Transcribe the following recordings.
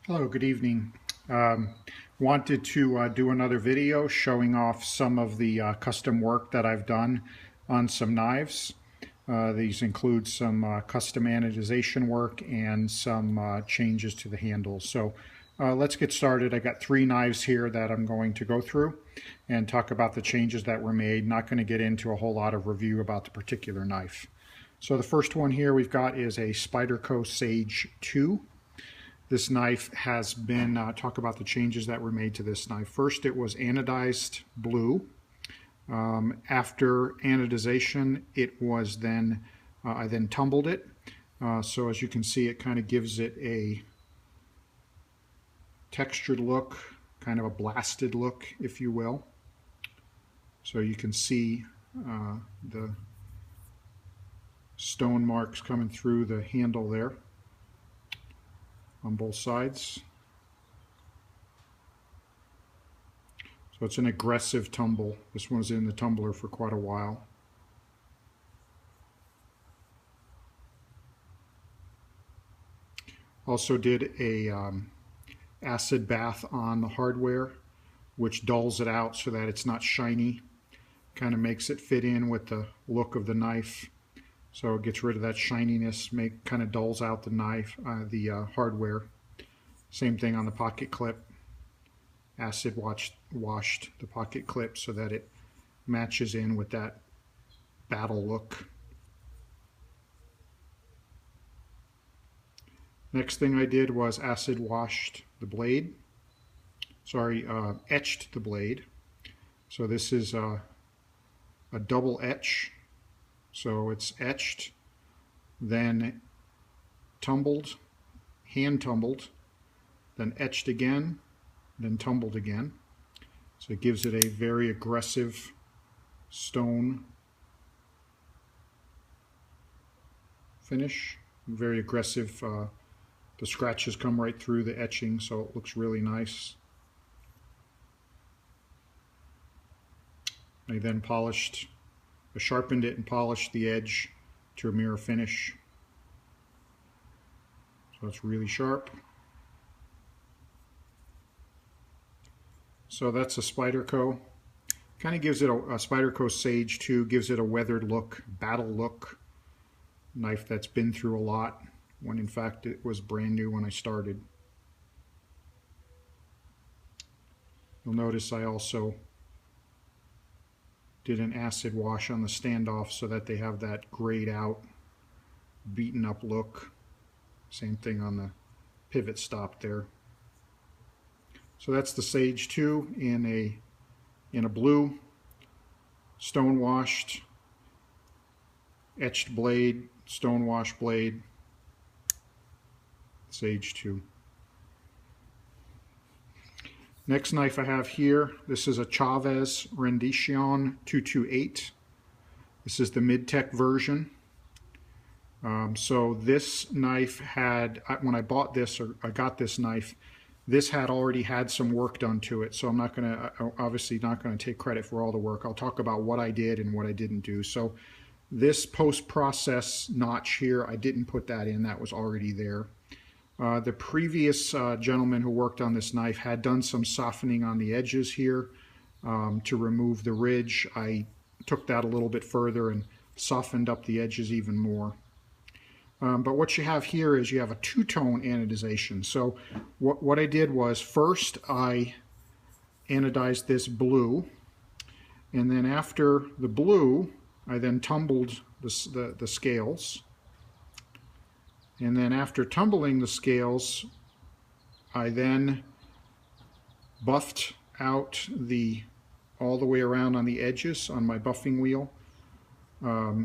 Hello, good evening. Wanted to do another video showing off some of the custom work that I've done on some knives. These include some custom anodization work and some changes to the handles. So let's get started. I got three knives here that I'm going to go through and talk about the changes that were made. Not going to get into a whole lot of review about the particular knife. So the first one here we've got is a Spyderco Sage 2. This knife has been, talk about the changes that were made to this knife. First, it was anodized blue. After anodization, it was then, I then tumbled it. So as you can see, it kind of gives it a textured look, kind of a blasted look, if you will. So you can see the stone marks coming through the handle there on both sides. So it's an aggressive tumble. This one's in the tumbler for quite a while. Also did a acid bath on the hardware, which dulls it out so that it's not shiny. Kind of makes it fit in with the look of the knife. So it gets rid of that shininess, kind of dulls out the knife, the hardware. Same thing on the pocket clip. Acid washed the pocket clip so that it matches in with that battle look. Next thing I did was acid washed the blade. Etched the blade. So this is a double etch. So it's etched, then tumbled, hand tumbled, then etched again, then tumbled again. So it gives it a very aggressive stone finish, very aggressive. The scratches come right through the etching, so it looks really nice. I then sharpened it and polished the edge to a mirror finish. So it's really sharp. So that's a Spyderco. Kind of gives it a Spyderco Sage 2, gives it a weathered look, battle look. Knife that's been through a lot, when in fact it was brand new when I started. You'll notice I also did an acid wash on the standoff so that they have that grayed out, beaten up look. Same thing on the pivot stop there. So that's the Sage 2 in a blue, stone washed, etched blade, stone wash blade, Sage 2. Next knife I have here, this is a Chavez Rendition 228. This is the mid-tech version. So this knife had, when I bought this, or I got this knife, this had already had some work done to it. So I'm not going to, obviously not going to take credit for all the work. I'll talk about what I did and what I didn't do. So this post-process notch here, I didn't put that in. That was already there. The previous gentleman who worked on this knife had done some softening on the edges here to remove the ridge. I took that a little bit further and softened up the edges even more. But what you have here is you have a two-tone anodization. So what I did was first I anodized this blue, and then after the blue I then tumbled the scales. And then after tumbling the scales, I then buffed out all the way around on the edges on my buffing wheel.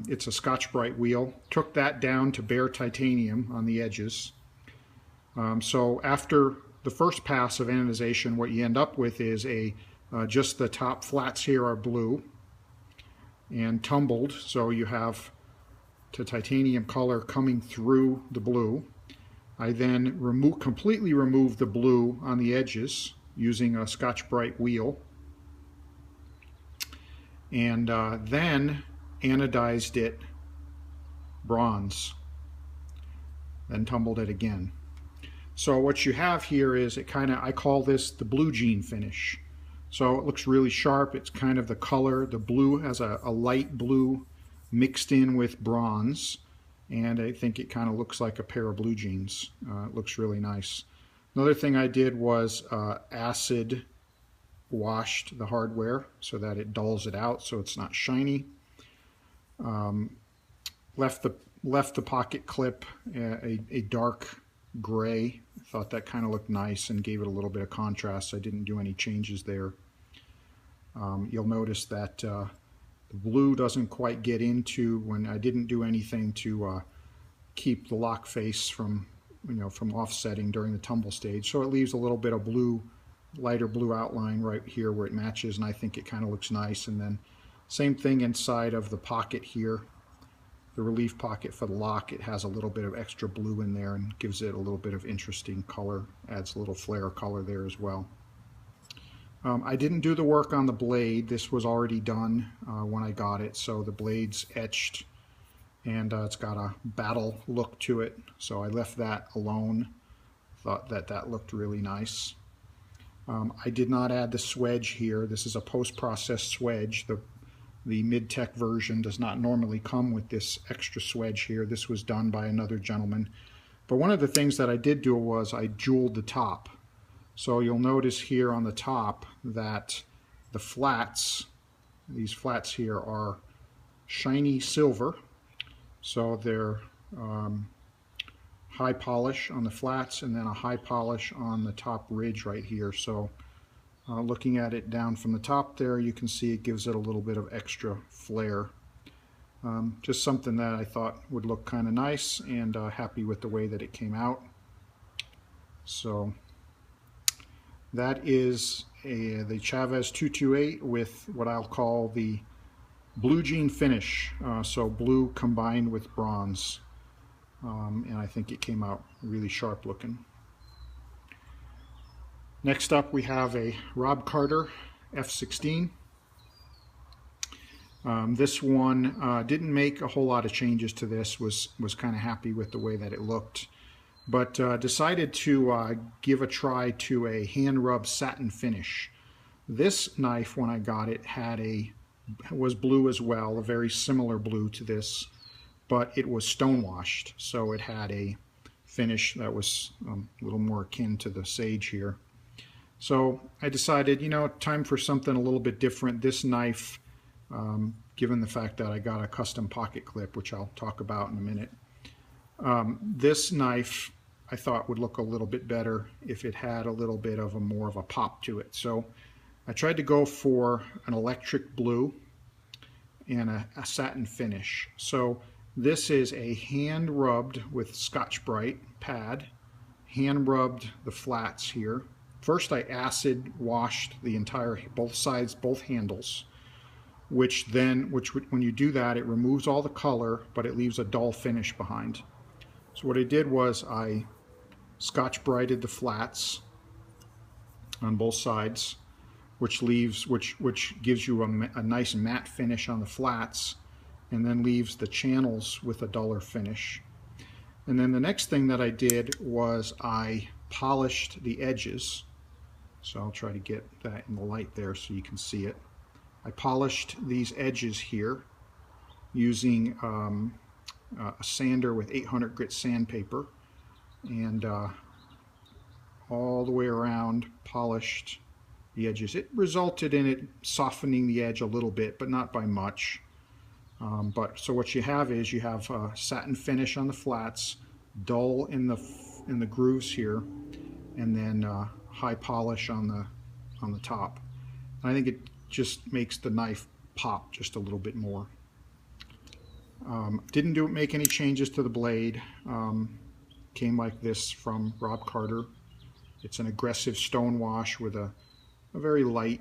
It's a Scotch-Brite wheel. Took that down to bare titanium on the edges. So after the first pass of anodization, what you end up with is just the top flats here are blue and tumbled. So you have to titanium color coming through the blue. I then completely removed the blue on the edges using a Scotch-Brite wheel, and then anodized it bronze, then tumbled it again. So what you have here is it kind of, I call this the blue jean finish. So it looks really sharp. It's kind of the color. The blue has a light blue mixed in with bronze. And I think it kind of looks like a pair of blue jeans. It looks really nice. Another thing I did was acid washed the hardware so that it dulls it out so it's not shiny. Left the pocket clip a dark gray. I thought that kind of looked nice and gave it a little bit of contrast. I didn't do any changes there. You'll notice that the blue doesn't quite get into, when I didn't do anything to keep the lock face from from offsetting during the tumble stage. So it leaves a little bit of blue, lighter blue outline right here where it matches, and I think it kind of looks nice. And then same thing inside of the pocket here, the relief pocket for the lock. It has a little bit of extra blue in there and gives it a little bit of interesting color, adds a little flare of color there as well. I didn't do the work on the blade. This was already done when I got it, so the blade's etched and it's got a battle look to it, so I left that alone. Thought that that looked really nice. I did not add the swedge here. This is a post-processed swedge. The mid-tech version does not normally come with this extra swedge here. This was done by another gentleman. But one of the things that I did do was I jeweled the top. So you'll notice here on the top that the flats, these flats here, are shiny silver. So they're high polish on the flats and then a high polish on the top ridge right here. So looking at it down from the top there, you can see it gives it a little bit of extra flair. Just something that I thought would look kind of nice, and happy with the way that it came out. So that is the Chavez 228 with what I'll call the blue jean finish. So blue combined with bronze. And I think it came out really sharp looking. Next up we have a Rob Carter F16. This one didn't make a whole lot of changes to this, was kind of happy with the way that it looked, but decided to give a try to a hand rub satin finish. This knife, when I got it, was blue as well, a very similar blue to this, but it was stonewashed, so it had a finish that was a little more akin to the Sage here. So I decided, time for something a little bit different. This knife, given the fact that I got a custom pocket clip, which I'll talk about in a minute, this knife I thought would look a little bit better if it had a little bit of more of a pop to it. So I tried to go for an electric blue and a satin finish. So this is a hand rubbed with Scotch-Brite pad, hand rubbed the flats here. First I acid washed the entire, both sides, both handles, which when you do that, it removes all the color, but it leaves a dull finish behind. So what I did was I Scotch-Brited the flats on both sides, which gives you a nice matte finish on the flats, and then leaves the channels with a duller finish. And then the next thing that I did was I polished the edges. So I'll try to get that in the light there so you can see it. I polished these edges here using a sander with 800 grit sandpaper, and all the way around polished the edges. It resulted in it softening the edge a little bit, but not by much. So what you have is you have a satin finish on the flats, dull in the grooves here, and then high polish on the top. And I think it just makes the knife pop just a little bit more. Didn't make any changes to the blade. Came like this from Rob Carter. It's an aggressive stone wash with a very light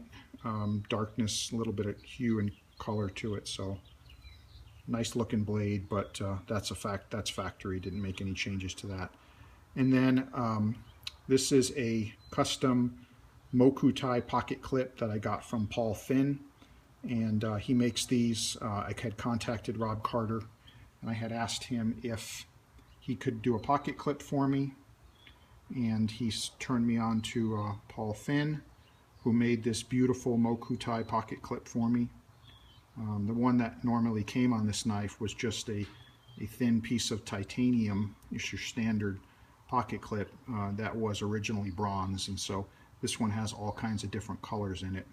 darkness, a little bit of hue and color to it. So nice looking blade, but that's factory. Didn't make any changes to that. And then this is a custom Mokutai pocket clip that I got from Paul Finn, and he makes these. I had contacted Rob Carter, and I had asked him if he could do a pocket clip for me, and he's turned me on to Paul Finn, who made this beautiful Mokutai pocket clip for me. The one that normally came on this knife was just a thin piece of titanium, just your standard pocket clip that was originally bronze, and so this one has all kinds of different colors in it,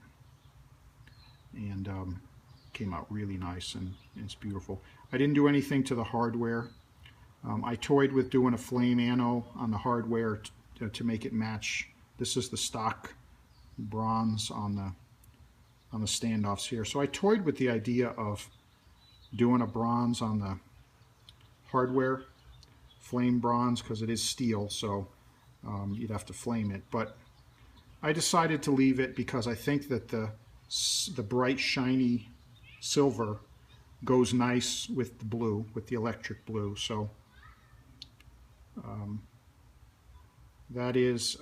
and came out really nice, and it's beautiful. I didn't do anything to the hardware. I toyed with doing a flame ano on the hardware to make it match. This is the stock bronze on the standoffs here. So I toyed with the idea of doing a bronze on the hardware, flame bronze, because it is steel, so you'd have to flame it. But I decided to leave it because I think that the bright shiny silver goes nice with the blue, with the electric blue. So that is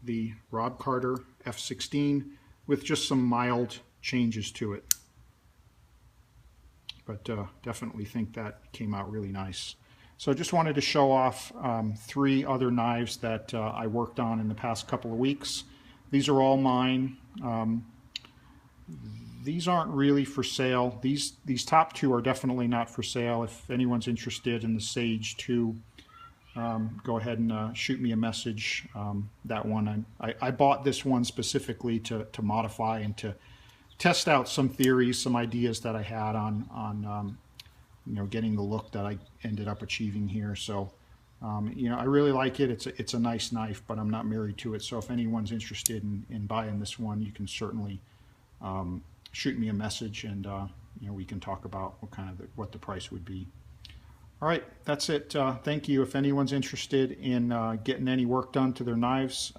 the Rob Carter F16 with just some mild changes to it. But definitely think that came out really nice. So I just wanted to show off 3 other knives that I worked on in the past couple of weeks. These are all mine. These aren't really for sale. These top 2 are definitely not for sale. If anyone's interested in the Sage 2, go ahead and shoot me a message. That one, I bought this one specifically to modify and to test out some theories, some ideas that I had on you know, getting the look that I ended up achieving here. So you know, I really like it. It's a nice knife, but I'm not married to it. So if anyone's interested in buying this one, you can certainly shoot me a message, and you know, we can talk about what the price would be. All right, that's it. Thank you. If anyone's interested in getting any work done to their knives,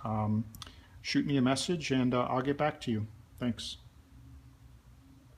shoot me a message, and I'll get back to you. Thanks.